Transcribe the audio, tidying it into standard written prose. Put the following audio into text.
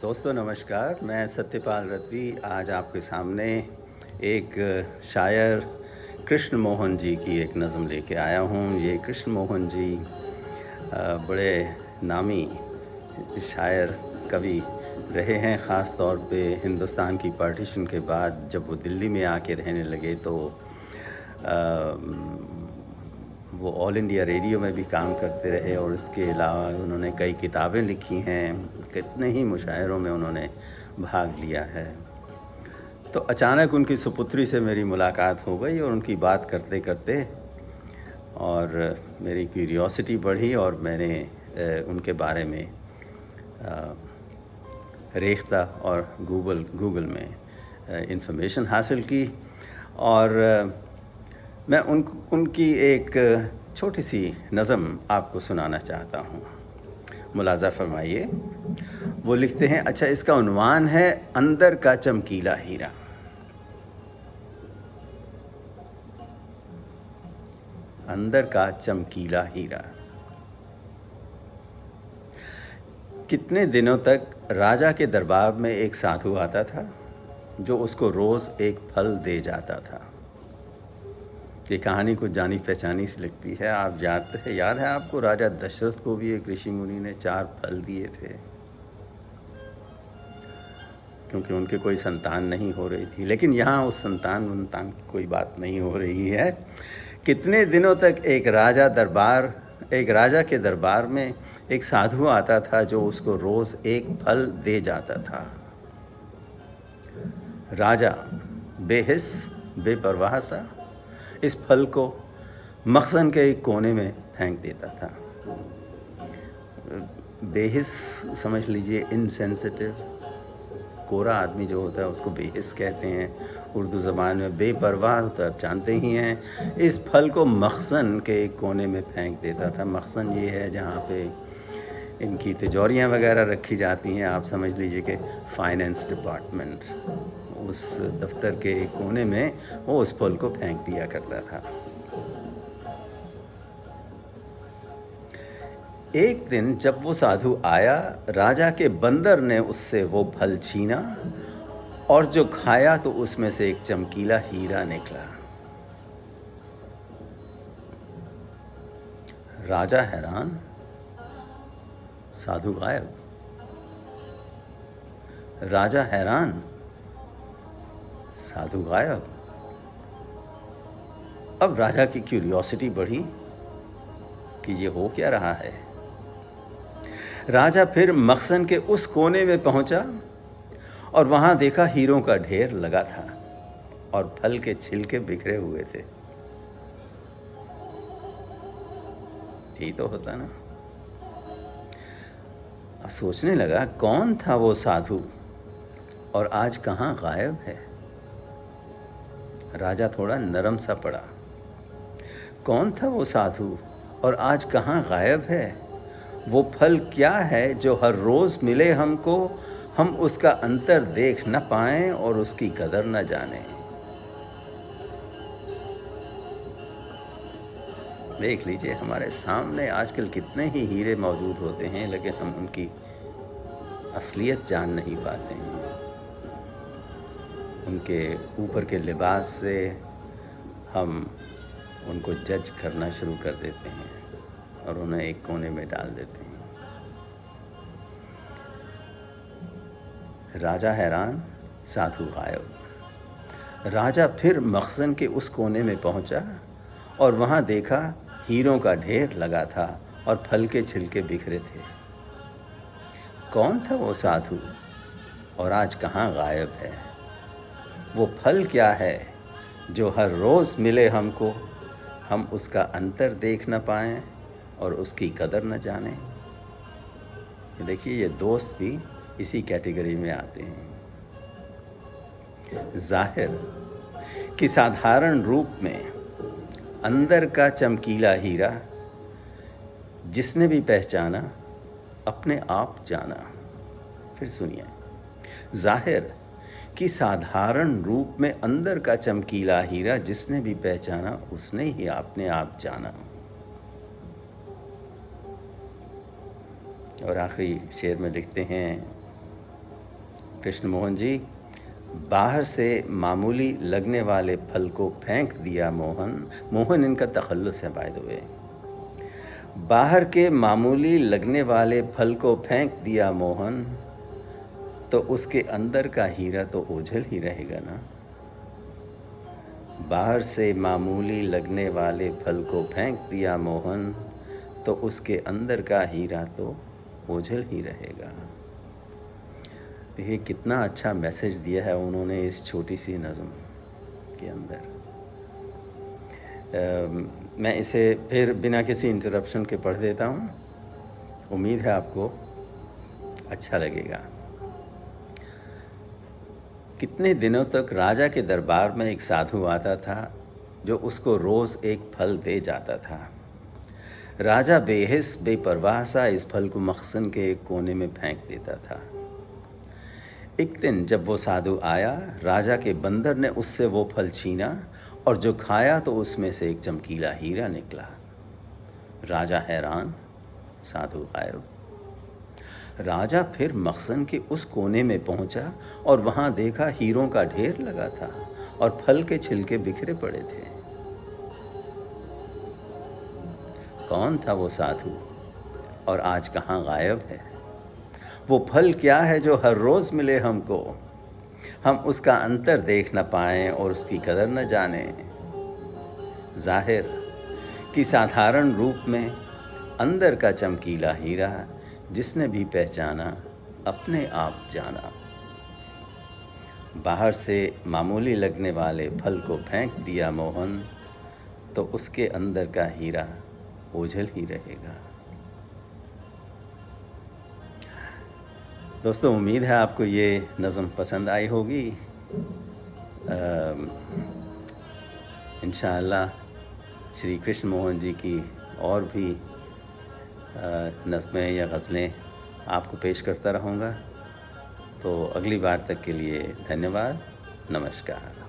दोस्तों नमस्कार, मैं सत्यपाल रतवी आज आपके सामने एक शायर कृष्ण मोहन जी की एक नज़म लेके आया हूँ। ये कृष्ण मोहन जी बड़े नामी शायर कवि रहे हैं। ख़ास तौर पे हिंदुस्तान की पार्टीशन के बाद जब वो दिल्ली में आके रहने लगे तो वो ऑल इंडिया रेडियो में भी काम करते रहे और इसके अलावा उन्होंने कई किताबें लिखी हैं, कितने ही मुशायरों में उन्होंने भाग लिया है। तो अचानक उनकी सुपुत्री से मेरी मुलाकात हो गई और उनकी बात करते करते और मेरी क्यूरियोसिटी बढ़ी और मैंने उनके बारे में रेख्ता और गूगल में इंफॉर्मेशन हासिल की और मैं उनकी एक छोटी सी नज़म आपको सुनाना चाहता हूँ। मुलाज़ा फरमाइए। वो लिखते हैं, अच्छा इसका उन्वान है अंदर का चमकीला हीरा। अंदर का चमकीला हीरा। कितने दिनों तक राजा के दरबार में एक साधु आता था जो उसको रोज़ एक फल दे जाता था। ये कहानी कुछ जानी पहचानी सी लगती है। आप जानते हैं, याद है आपको, राजा दशरथ को भी एक ऋषि मुनि ने 4 फल दिए थे क्योंकि उनके कोई संतान नहीं हो रही थी। लेकिन यहाँ उस संतान की कोई बात नहीं हो रही है। कितने दिनों तक एक राजा के दरबार में एक साधु आता था जो उसको रोज़ एक फल दे जाता था। राजा बेहिस बेपरवाह सा इस फल को मखज़न के एक कोने में फेंक देता था। बेहिस समझ लीजिए, इनसेंसिटिव, कोरा आदमी जो होता है उसको बेहिस कहते हैं। उर्दू ज़बान में बेपरवाह तो आप जानते ही हैं। इस फल को मखज़न के एक कोने में फेंक देता था। मखज़न ये है जहाँ पे इनकी तिजोरियाँ वगैरह रखी जाती हैं। आप समझ लीजिए कि फाइनेंस डिपार्टमेंट, उस दफ्तर के एक कोने में वो उस फल को फेंक दिया करता था। एक दिन जब वो साधु आया, राजा के बंदर ने उससे वो फल छीना और जो खाया तो उसमें से एक चमकीला हीरा निकला। राजा हैरान, साधु गायब। राजा हैरान, साधु गायब। अब राजा की क्यूरियोसिटी बढ़ी कि ये हो क्या रहा है। राजा फिर मखज़न के उस कोने में पहुंचा और वहां देखा हीरों का ढेर लगा था और फल के छिलके बिखरे हुए थे। यही तो होता ना। सोचने लगा, कौन था वो साधु और आज कहाँ गायब है। राजा थोड़ा नरम सा पड़ा। कौन था वो साधु और आज कहाँ गायब है। वो फल क्या है जो हर रोज़ मिले हमको, हम उसका अंतर देख न पाएं और उसकी कदर न जानें। देख लीजिए, हमारे सामने आजकल कितने ही हीरे मौजूद होते हैं लेकिन हम उनकी असलियत जान नहीं पाते हैं। उनके ऊपर के लिबास से हम उनको जज करना शुरू कर देते हैं और उन्हें एक कोने में डाल देते हैं। राजा हैरान, साधु गायब। राजा फिर मखज़न के उस कोने में पहुंचा और वहां देखा हीरों का ढेर लगा था और फल के छिलके बिखरे थे। कौन था वो साधु और आज कहाँ गायब है। वो फल क्या है जो हर रोज़ मिले हमको, हम उसका अंतर देख न पाएं और उसकी कदर न जानें। देखिए, ये दोस्त भी इसी कैटेगरी में आते हैं। ज़ाहिर कि साधारण रूप में अंदर का चमकीला हीरा, जिसने भी पहचाना अपने आप जाना। फिर सुनिए, ज़ाहिर कि साधारण रूप में अंदर का चमकीला हीरा, जिसने भी पहचाना उसने ही अपने आप जाना। और आखिरी शेर में लिखते हैं, कृष्ण मोहन जी, बाहर से मामूली लगने वाले फल को फेंक दिया मोहन। मोहन इनका तखल्लुस है बाय द वे। बाहर के मामूली लगने वाले फल को फेंक दिया मोहन, तो उसके अंदर का हीरा तो ओझल ही रहेगा ना। बाहर से मामूली लगने वाले फल को फेंक दिया मोहन, तो उसके अंदर का हीरा तो ओझल ही रहेगा। देखिए कितना अच्छा मैसेज दिया है उन्होंने इस छोटी सी नज़म के अंदर। मैं इसे फिर बिना किसी इंटरप्शन के पढ़ देता हूँ। उम्मीद है आपको अच्छा लगेगा। कितने दिनों तक राजा के दरबार में एक साधु आता था जो उसको रोज़ एक फल दे जाता था। राजा बेहिस बेपरवाह सा इस फल को मखज़न के एक कोने में फेंक देता था। एक दिन जब वो साधु आया, राजा के बंदर ने उससे वो फल छीना और जो खाया तो उसमें से एक चमकीला हीरा निकला। राजा हैरान, साधु गायब। राजा फिर मखज़न के उस कोने में पहुंचा और वहां देखा हीरों का ढेर लगा था और फल के छिलके बिखरे पड़े थे। कौन था वो साधु और आज कहाँ गायब है? वो फल क्या है जो हर रोज़ मिले हमको, हम उसका अंतर देख न पाएं और उसकी कदर न जानें। ज़ाहिर कि साधारण रूप में अंदर का चमकीला हीरा जिसने भी पहचाना अपने आप जाना। बाहर से मामूली लगने वाले फल को फेंक दिया मोहन, तो उसके अंदर का हीरा ओझल ही रहेगा। दोस्तों, उम्मीद है आपको ये नज़म पसंद आई होगी। इंशाअल्लाह श्री कृष्ण मोहन जी की और भी नज़में या ग़ज़लें आपको पेश करता रहूँगा। तो अगली बार तक के लिए धन्यवाद। नमस्कार।